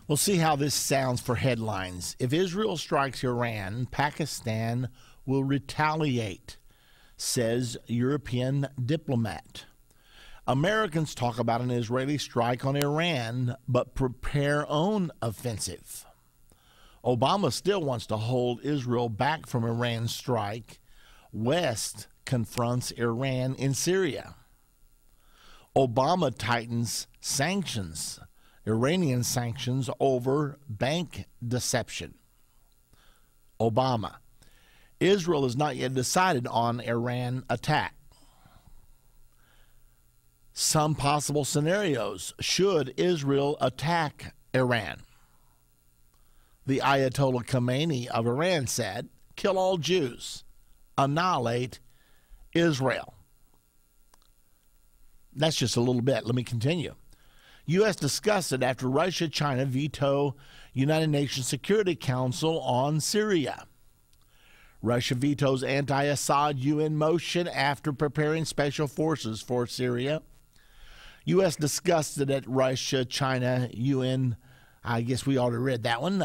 We'll see how this sounds for headlines. If Israel strikes Iran, Pakistan will retaliate, says European diplomat. Americans talk about an Israeli strike on Iran, but prepare own offensive. Obama still wants to hold Israel back from Iran's strike. West confronts Iran in Syria. Obama tightens sanctions, Iranian sanctions over bank deception. Obama. Israel has not yet decided on Iran attack. Some possible scenarios should Israel attack Iran. The Ayatollah Khomeini of Iran said, kill all Jews, annihilate Israel. That's just a little bit. Let me continue. U.S. discussed it after Russia, China veto United Nations Security Council on Syria. Russia vetoes anti-Assad UN motion after preparing special forces for Syria. U.S. discussed it at Russia, China, UN. I guess we already read that one.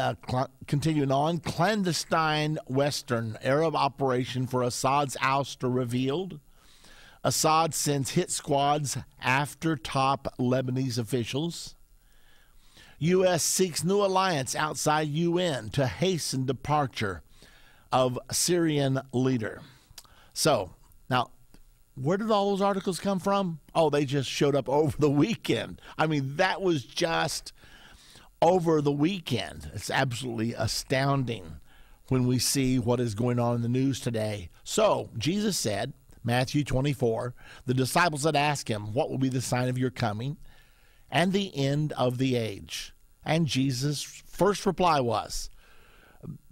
Continuing on, clandestine Western Arab operation for Assad's ouster revealed. Assad sends hit squads after top Lebanese officials. U.S. seeks new alliance outside UN to hasten departure of Syrian leader. So, now, where did all those articles come from? Oh, they just showed up over the weekend. I mean, that was just over the weekend. It's absolutely astounding when we see what is going on in the news today. So, Jesus said, Matthew 24, the disciples had asked him, what will be the sign of your coming and the end of the age? And Jesus' first reply was,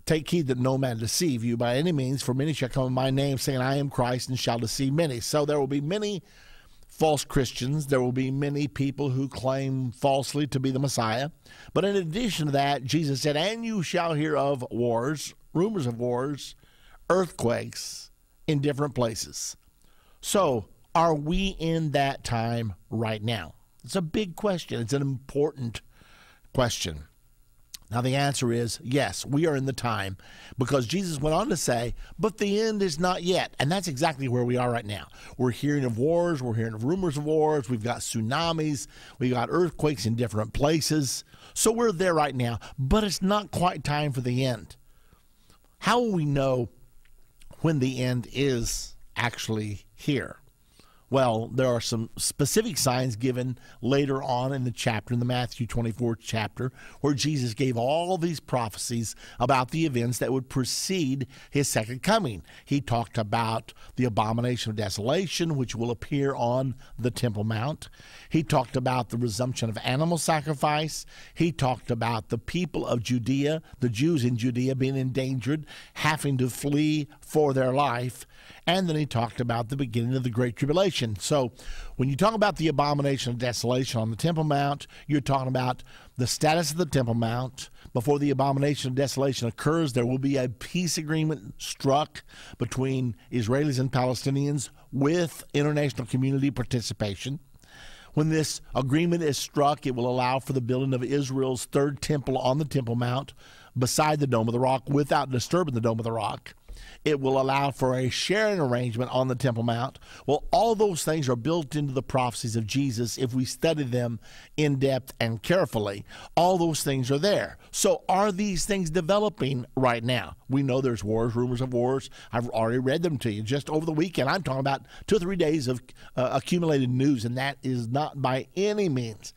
take heed that no man deceive you by any means, for many shall come in my name, saying, I am Christ, and shall deceive many. So there will be many false Christians. There will be many people who claim falsely to be the Messiah. But in addition to that, Jesus said, and you shall hear of wars, rumors of wars, earthquakes in different places. So are we in that time right now? It's a big question. It's an important question. Now, the answer is yes, we are in the time, because Jesus went on to say, but the end is not yet. And that's exactly where we are right now. We're hearing of wars. We're hearing of rumors of wars. We've got tsunamis. We've got earthquakes in different places. So we're there right now, but it's not quite time for the end. How will we know when the end is actually here? Well, there are some specific signs given later on in the chapter, in the Matthew 24 chapter, where Jesus gave all these prophecies about the events that would precede his second coming. He talked about the abomination of desolation, which will appear on the Temple Mount. He talked about the resumption of animal sacrifice. He talked about the people of Judea, the Jews in Judea, being endangered, having to flee for their life. And then he talked about the beginning of the Great Tribulation. So when you talk about the abomination of desolation on the Temple Mount, you're talking about the status of the Temple Mount. Before the abomination of desolation occurs, there will be a peace agreement struck between Israelis and Palestinians with international community participation. When this agreement is struck, it will allow for the building of Israel's third temple on the Temple Mount beside the Dome of the Rock without disturbing the Dome of the Rock. It will allow for a sharing arrangement on the Temple Mount. Well, all those things are built into the prophecies of Jesus if we study them in depth and carefully. All those things are there. So are these things developing right now? We know there's wars, rumors of wars. I've already read them to you just over the weekend. I'm talking about 2 or 3 days of accumulated news, and that is not by any means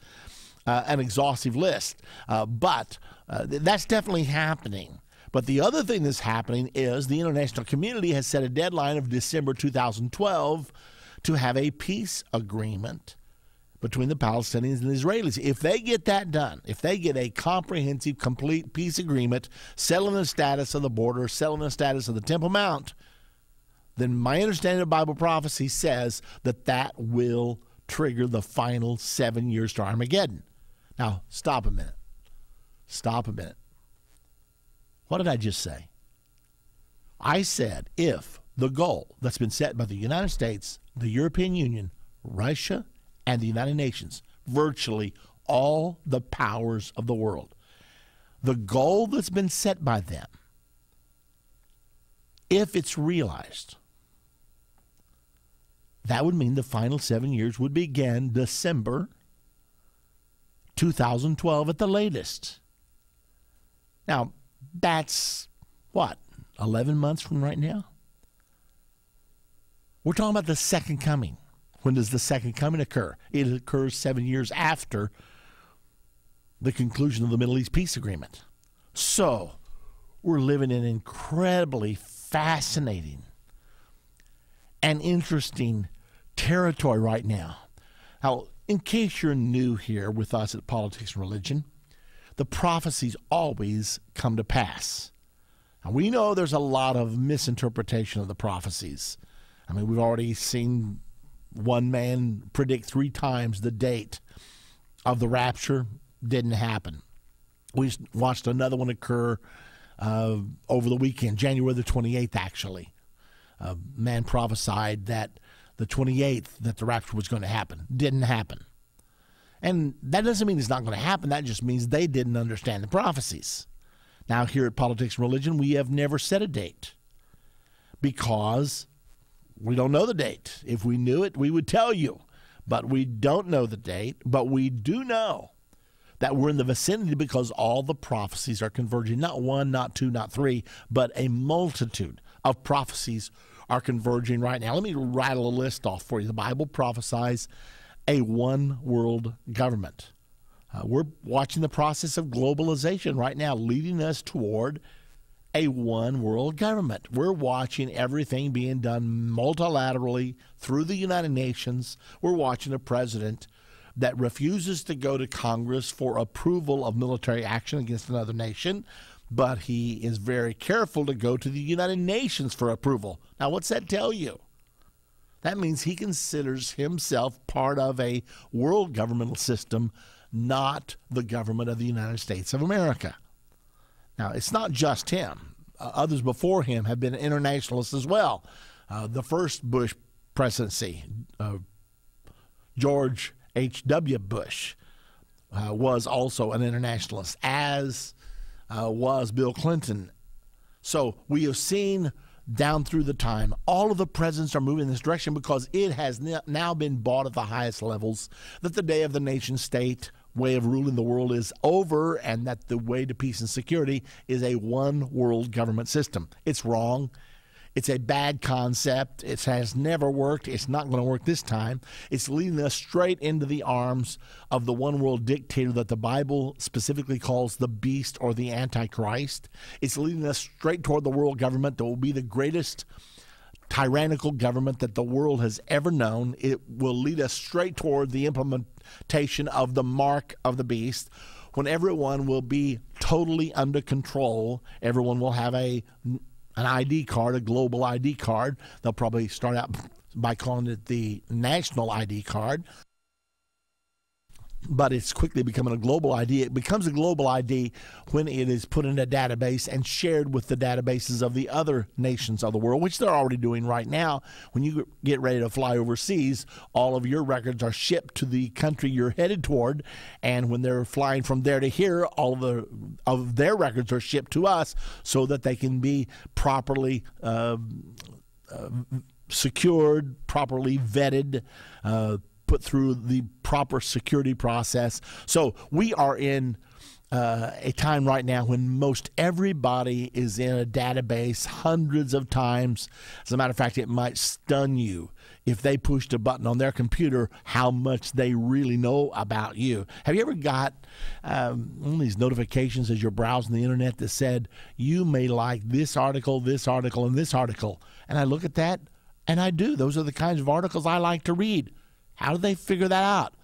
an exhaustive list. But that's definitely happening. But the other thing that's happening is the international community has set a deadline of December 2012 to have a peace agreement between the Palestinians and the Israelis. If they get that done, if they get a comprehensive, complete peace agreement, settling the status of the border, settling the status of the Temple Mount, then my understanding of Bible prophecy says that that will trigger the final 7 years to Armageddon. Now, stop a minute. Stop a minute. What did I just say? I said if the goal that's been set by the United States, the European Union, Russia, and the United Nations, virtually all the powers of the world, the goal that's been set by them, if it's realized, that would mean the final 7 years would begin December 2012 at the latest. Now, that's what, 11 months from right now? We're talking about the second coming. When does the second coming occur? It occurs 7 years after the conclusion of the Middle East peace agreement. So, we're living in incredibly fascinating and interesting territory right now. Now, in case you're new here with us at Politics and Religion, the prophecies always come to pass. Now, we know there's a lot of misinterpretation of the prophecies. I mean, we've already seen one man predict 3 times the date of the rapture. Didn't happen. We watched another one occur over the weekend, January the 28th, actually. A man prophesied that the 28th that the rapture was going to happen. Didn't happen. And that doesn't mean it's not going to happen. That just means they didn't understand the prophecies. Now, here at Politics and Religion, we have never set a date because we don't know the date. If we knew it, we would tell you. But we don't know the date. But we do know that we're in the vicinity because all the prophecies are converging. Not 1, not 2, not 3, but a multitude of prophecies are converging right now. Let me rattle a list off for you. The Bible prophesies a one-world government. We're watching the process of globalization right now, leading us toward a one-world government. We're watching everything being done multilaterally through the United Nations. We're watching a president that refuses to go to Congress for approval of military action against another nation, but he is very careful to go to the United Nations for approval. Now, what's that tell you? That means he considers himself part of a world governmental system, not the government of the United States of America. Now, it's not just him. Others before him have been internationalists as well. The first Bush presidency, George H.W. Bush, was also an internationalist, as was Bill Clinton. So we have seen down through the time, all of the presidents are moving in this direction because it has now been bought at the highest levels that the day of the nation state way of ruling the world is over, and that the way to peace and security is a one world government system. It's wrong. It's a bad concept. It has never worked. It's not going to work this time. It's leading us straight into the arms of the one world dictator that the Bible specifically calls the beast or the Antichrist. It's leading us straight toward the world government that will be the greatest tyrannical government that the world has ever known. It will lead us straight toward the implementation of the mark of the beast, when everyone will be totally under control. Everyone will have an ID card, a global ID card. They'll probably start out by calling it the national ID card, but it's quickly becoming a global ID. It becomes a global ID when it is put in a database and shared with the databases of the other nations of the world, which they're already doing right now. When you get ready to fly overseas, all of your records are shipped to the country you're headed toward, and when they're flying from there to here, all of their records are shipped to us so that they can be properly secured, properly vetted, put through the proper security process. So we are in a time right now when most everybody is in a database hundreds of times. As a matter of fact, it might stun you if they pushed a button on their computer how much they really know about you. Have you ever got one of these notifications as you're browsing the internet that said, you may like this article, and this article? And I look at that, and I do. Those are the kinds of articles I like to read. How do they figure that out?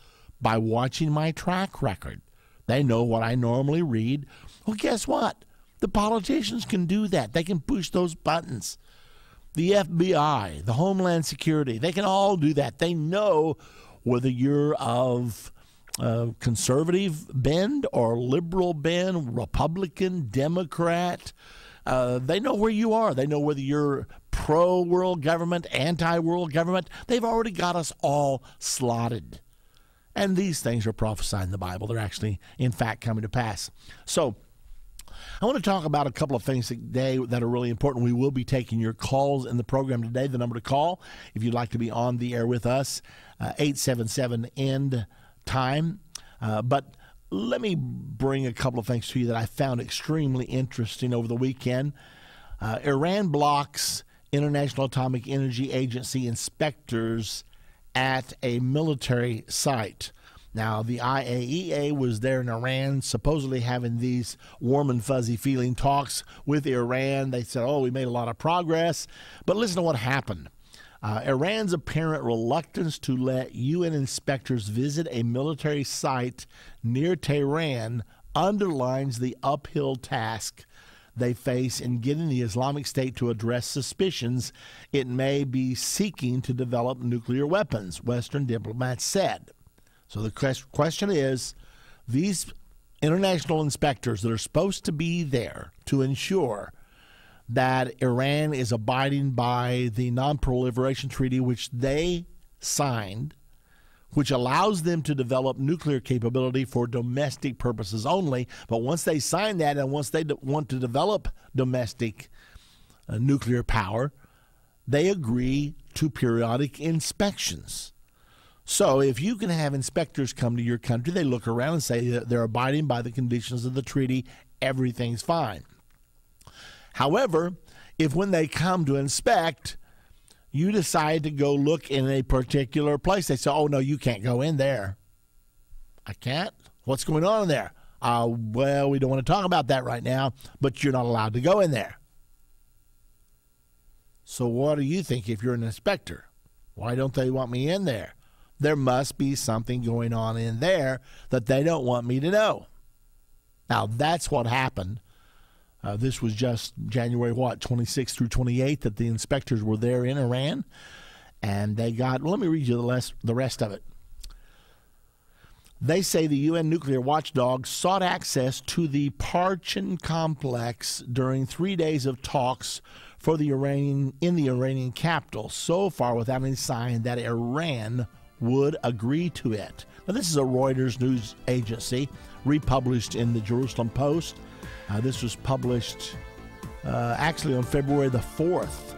By watching my track record. They know what I normally read. Well, guess what? The politicians can do that. They can push those buttons. The FBI, the Homeland Security, they can all do that. They know whether you're of conservative bend or liberal bend, Republican, Democrat. They know where you are. They know whether you're pro-world government, anti-world government. They've already got us all slotted. And these things are prophesied in the Bible. They're actually, in fact, coming to pass. So I want to talk about a couple of things today that are really important. We will be taking your calls in the program today. The number to call, if you'd like to be on the air with us, 877-END-TIME. But let me bring a couple of things to you that I found extremely interesting over the weekend. Iran blocks International Atomic Energy Agency inspectors at a military site. Now, the IAEA was there in Iran, supposedly having these warm and fuzzy feeling talks with Iran. They said, we made a lot of progress. But listen to what happened. Iran's apparent reluctance to let UN inspectors visit a military site near Tehran underlines the uphill task they face in getting the Islamic State to address suspicions it may be seeking to develop nuclear weapons, Western diplomats said. So the question is, these international inspectors that are supposed to be there to ensure that Iran is abiding by the Non-Proliferation Treaty, which they signed, which allows them to develop nuclear capability for domestic purposes only. But once they sign that and once they want to develop domestic nuclear power, they agree to periodic inspections. So if you can have inspectors come to your country, they look around and say that they're abiding by the conditions of the treaty, everything's fine. However, if when they come to inspect, you decide to go look in a particular place, they say, no, you can't go in there. I can't? What's going on in there? Well, we don't want to talk about that right now, but you're not allowed to go in there. So what do you think if you're an inspector? Why don't they want me in there? There must be something going on in there that they don't want me to know. Now, that's what happened. This was just January, 26th through 28th that the inspectors were there in Iran. And they got, let me read you the rest of it. They say the UN nuclear watchdog sought access to the Parchin complex during 3 days of talks in the Iranian capital, so far without any sign that Iran would agree to it. Now, this is a Reuters news agency, republished in the Jerusalem Post. This was published actually on February the 4th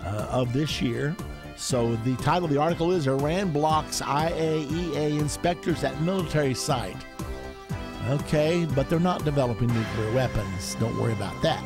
of this year. So the title of the article is Iran blocks IAEA inspectors at military site. Okay, but they're not developing nuclear weapons. Don't worry about that.